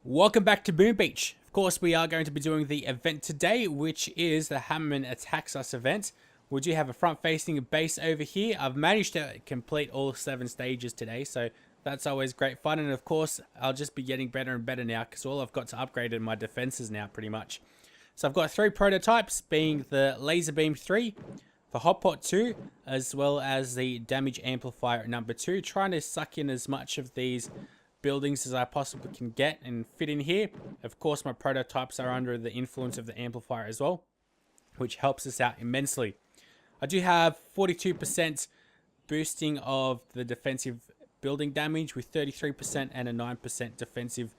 Welcome back to Boom Beach. Of course, we are going to be doing the event today, which is the Hammerman Attacks Us event. We do have a front-facing base over here. I've managed to complete all 7 stages today, so that's always great fun. And of course, I'll just be getting better and better now, because all I've got to upgrade are my defenses now, pretty much. So I've got 3 prototypes, being the Laser Beam 3, the Hotpot 2, as well as the Damage Amplifier number 2, trying to suck in as much of these buildings as I possibly can get and fit in here. Of course, my prototypes are under the influence of the amplifier as well, which helps us out immensely. I do have 42% boosting of the defensive building damage with 33% and a 9% defensive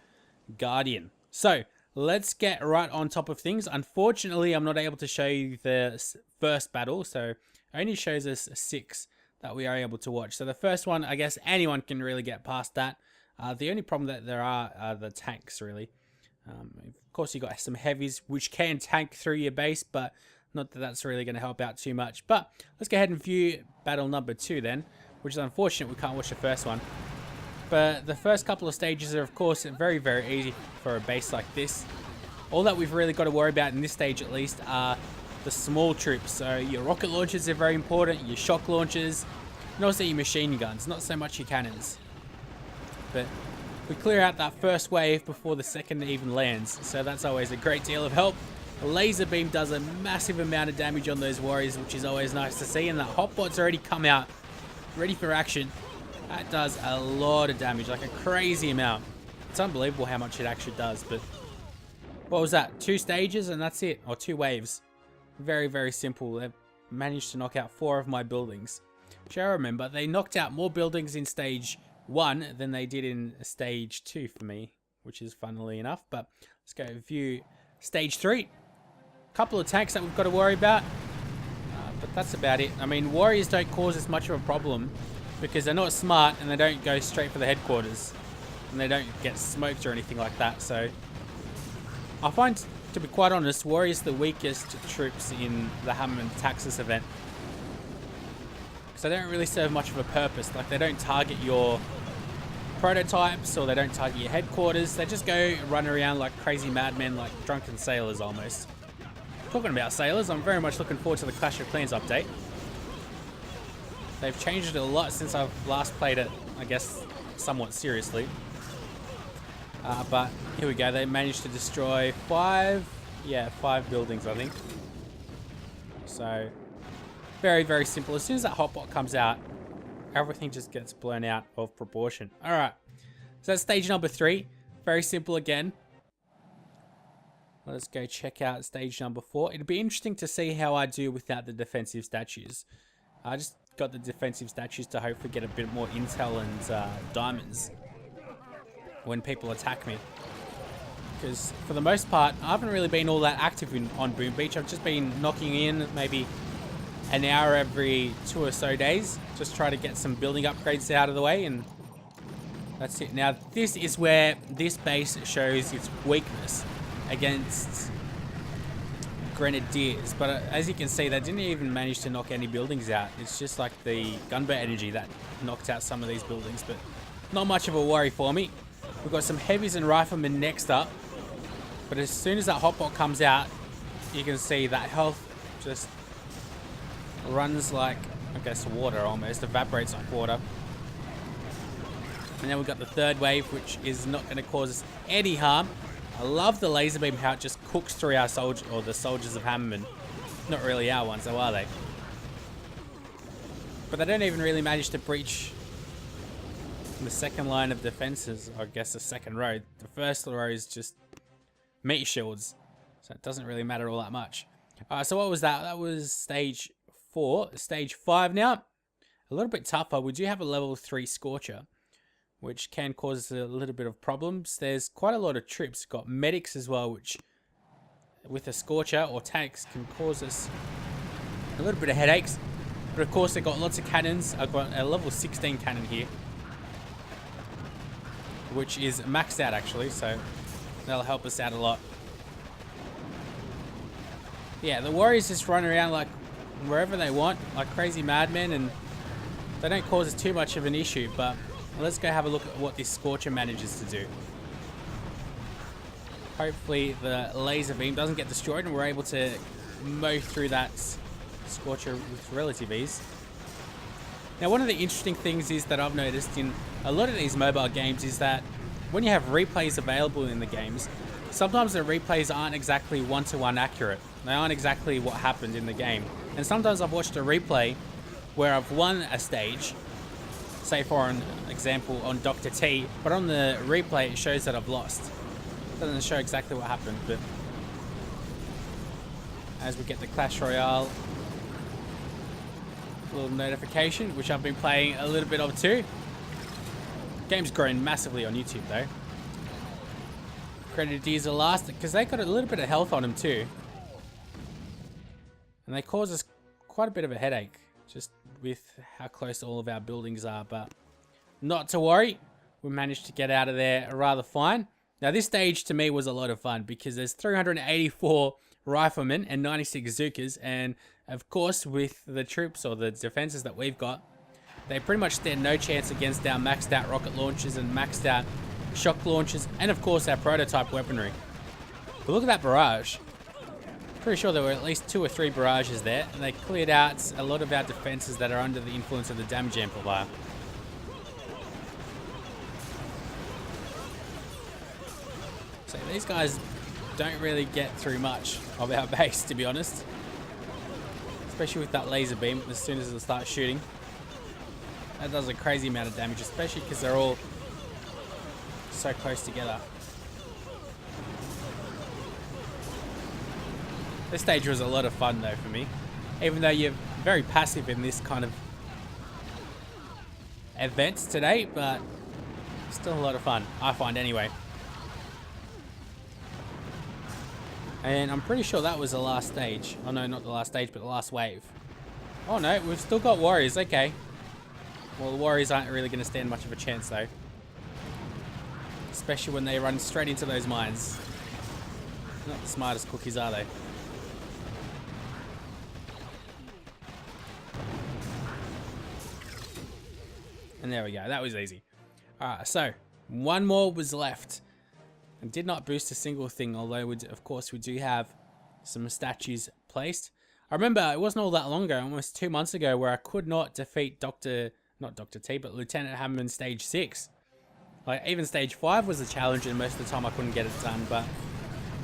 guardian. So let's get right on top of things. Unfortunately, I'm not able to show you the first battle, so it only shows us 6 that we are able to watch. So the first one, I guess anyone can really get past that. The only problem that there are the tanks, really. Of course, you got some heavies, which can tank through your base, but not that that's really going to help out too much. But let's go ahead and view battle number 2 then, which is unfortunate we can't watch the first one. But the first couple of stages are, of course, very, very easy for a base like this. All that we've really got to worry about in this stage, at least, are the small troops. So your rocket launchers are very important, your shock launchers, and also your machine guns, not so much your cannons. But we clear out that first wave before the second even lands, so that's always a great deal of help. The laser beam does a massive amount of damage on those warriors, which is always nice to see, and that hotbot's already come out, ready for action. That does a lot of damage, like a crazy amount. It's unbelievable how much it actually does, but what was that? 2 stages and that's it, or 2 waves. Very, very simple. They've managed to knock out 4 of my buildings. Which I remember, they knocked out more buildings in stage 1 than they did in stage 2 for me, which is funnily enough. But let's go view stage 3. Couple of tanks that we've got to worry about, but that's about it. I mean, warriors don't cause as much of a problem because they're not smart and they don't go straight for the headquarters and they don't get smoked or anything like that. So I find, to be quite honest, warriors the weakest troops in the Hammerman Attacks Us event. So they don't really serve much of a purpose. Like, they don't target your prototypes or they don't target your headquarters. They just go run around like crazy madmen, like drunken sailors almost. Talking about sailors, I'm very much looking forward to the Clash of Clans update. They've changed it a lot since I've last played it, I guess, somewhat seriously. But here we go. They managed to destroy 5 buildings, I think. So very, very simple. As soon as that hotbot comes out, everything just gets blown out of proportion. Alright, so that's stage number 3. Very simple again. Let's go check out stage number 4. It'd be interesting to see how I do without the defensive statues. I just got the defensive statues to hopefully get a bit more intel and diamonds when people attack me. Because for the most part, I haven't really been all that active on Boom Beach. I've just been knocking in maybe an hour every 2 or so days. Just try to get some building upgrades out of the way, and that's it. Now, this is where this base shows its weakness against grenadiers. But as you can see, they didn't even manage to knock any buildings out. It's just like the gunboat energy that knocked out some of these buildings, but not much of a worry for me. We've got some heavies and riflemen next up, but as soon as that hotbot comes out, you can see that health just runs like, I guess, water almost, evaporates like water. And then we've got the third wave, which is not going to cause us any harm. I love the laser beam, how it just cooks through our soldiers, or the soldiers of Hammerman. Not really our ones, though, are they? But they don't even really manage to breach the second line of defenses, I guess the second row. The first row is just meat shields, so it doesn't really matter all that much. So what was that? That was stage 4. Stage 5 now. A little bit tougher. We do have a level 3 Scorcher, which can cause a little bit of problems. There's quite a lot of troops. Got medics as well, which with a Scorcher or tanks can cause us a little bit of headaches. But of course, they've got lots of cannons. I've got a level 16 cannon here, which is maxed out actually, so that'll help us out a lot. Yeah, the warriors just run around like wherever they want, like crazy madmen, and they don't cause us too much of an issue. But let's go have a look at what this Scorcher manages to do. Hopefully the laser beam doesn't get destroyed and we're able to mow through that Scorcher with relative ease. Now, one of the interesting things is that I've noticed in a lot of these mobile games is that when you have replays available in the games, sometimes the replays aren't exactly one-to-one accurate. They aren't exactly what happened in the game. And sometimes I've watched a replay where I've won a stage, say for an example on Dr. T, but on the replay it shows that I've lost. It doesn't show exactly what happened, but as we get the Clash Royale little notification, which I've been playing a little bit of too. Game's grown massively on YouTube though. Grenadiers are last because they got a little bit of health on them too. And they cause us quite a bit of a headache just with how close all of our buildings are, but not to worry. We managed to get out of there rather fine. Now this stage to me was a lot of fun because there's 384 riflemen and 96 Zookas, and of course with the troops or the defenses that we've got, they pretty much stand no chance against our maxed out rocket launchers and maxed out shock launchers, and of course our prototype weaponry. But look at that barrage. Pretty sure there were at least 2 or 3 barrages there, and they cleared out a lot of our defenses that are under the influence of the damage amplifier. So these guys don't really get through much of our base, to be honest. Especially with that laser beam, as soon as it starts shooting. That does a crazy amount of damage, especially because they're all so close together. This stage was a lot of fun though for me. Even though you're very passive in this kind of events today, but still a lot of fun, I find anyway. And I'm pretty sure that was the last stage. Oh no, not the last stage, but the last wave. Oh no, we've still got warriors, okay. Well, the warriors aren't really going to stand much of a chance though. Especially when they run straight into those mines. Not the smartest cookies, are they? And there we go, that was easy. Alright, so one more was left. And did not boost a single thing, although of course we do have some statues placed. I remember it wasn't all that long ago, almost 2 months ago, where I could not defeat not Dr. T, but Lieutenant Hammerman stage 6. Like, even stage 5 was a challenge, and most of the time I couldn't get it done, but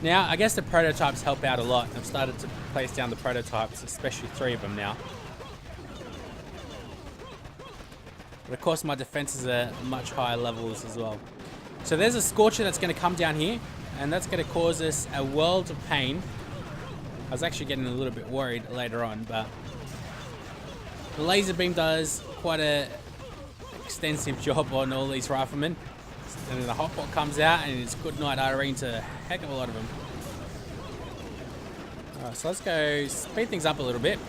now I guess the prototypes help out a lot. I've started to place down the prototypes, especially 3 of them now. But of course my defenses are much higher levels as well. So there's a Scorcher that's going to come down here, and that's going to cause us a world of pain. I was actually getting a little bit worried later on, but the laser beam does quite a extensive job on all these riflemen. And then the hotpot comes out, and it's good night Irene to a heck of a lot of them. Alright, so let's go speed things up a little bit.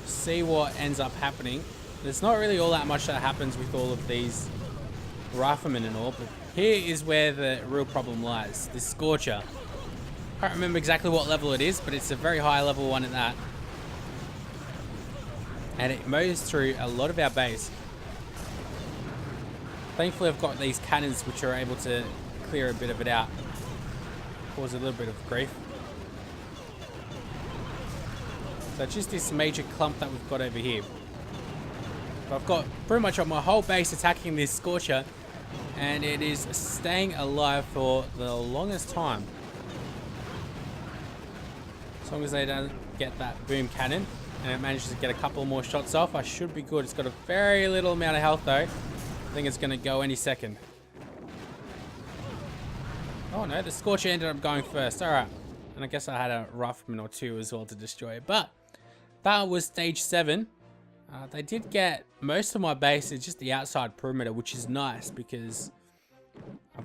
See what ends up happening. There's not really all that much that happens with all of these riflemen and all, but here is where the real problem lies. This Scorcher. I can't remember exactly what level it is, but it's a very high level one at that. And it mows through a lot of our base. Thankfully I've got these cannons which are able to clear a bit of it out. Cause a little bit of grief. So just this major clump that we've got over here. But I've got pretty much on my whole base attacking this Scorcher, and it is staying alive for the longest time. As long as they don't get that boom cannon and it manages to get a couple more shots off, I should be good. It's got a very little amount of health though. I think it's going to go any second. Oh no, the Scorcher ended up going first. Alright. And I guess I had a rifleman or 2 as well to destroy it. But that was stage 7. They did get most of my base. It's just the outside perimeter, which is nice because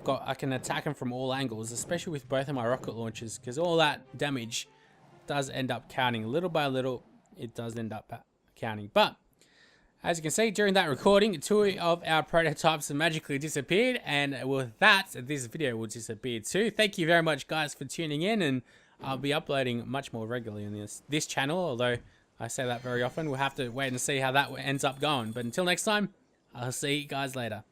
I can attack them from all angles, especially with both of my rocket launchers, because all that damage does end up counting. Little by little, it does end up counting. But as you can see, during that recording, 2 of our prototypes have magically disappeared, and with that, this video will disappear too. Thank you very much, guys, for tuning in, and I'll be uploading much more regularly on this channel, although I say that very often. We'll have to wait and see how that ends up going. But until next time, I'll see you guys later.